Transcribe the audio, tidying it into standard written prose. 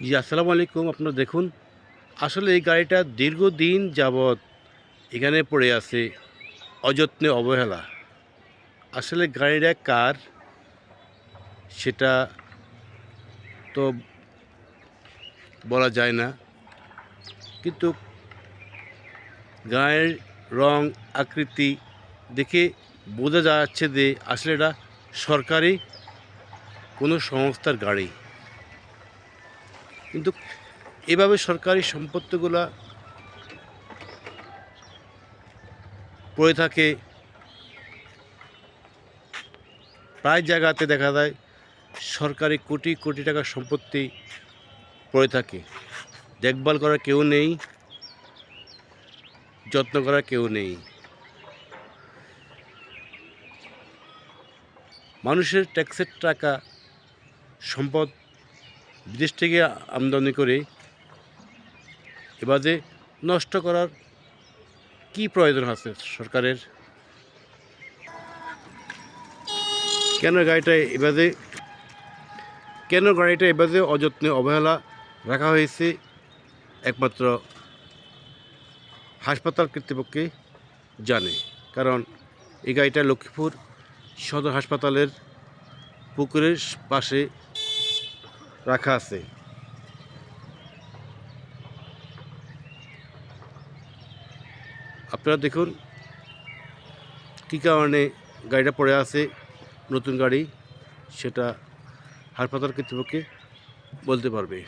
জি, আসসালামু আলাইকুম। আপনারা দেখুন, আসলে এই গাড়িটা দীর্ঘদিন যাবৎ এখানে পড়ে আছে, অযত্নে অবহেলা। আসলে গাড়িটা কার সেটা তো বলা যায় না। কিন্তু গাড়ির রং আকৃতি দেখে বোঝা যাচ্ছে যে আসলে এটা সরকারি কোনো সংস্থার গাড়ি। কিন্তু এভাবে সরকারি সম্পত্তিগুলা পড়ে থাকে, প্রায় জায়গাতে দেখা যায় সরকারি কোটি কোটি টাকার সম্পত্তি পড়ে থাকে। দেখভাল করার কেউ নেই, যত্ন করার কেউ নেই। মানুষের ট্যাক্সের টাকা, সম্পদ বিদেশ থেকে আমদানি করে এবারে নষ্ট করার কি প্রয়োজন আছে সরকারের? কেন গাড়িটা এবারে এবারে অযত্নে অবহেলা রাখা হয়েছে? একমাত্র হাসপাতাল কর্তৃপক্ষই জানে। কারণ এই গাড়িটা লক্ষ্মীপুর সদর হাসপাতালের পুকুরের পাশে রাখা আছে। আপনারা দেখুন কী কারণে গাড়িটা পড়ে আছে, নতুন গাড়ি, সেটা হাসপাতাল কর্তৃপক্ষে বলতে পারবে।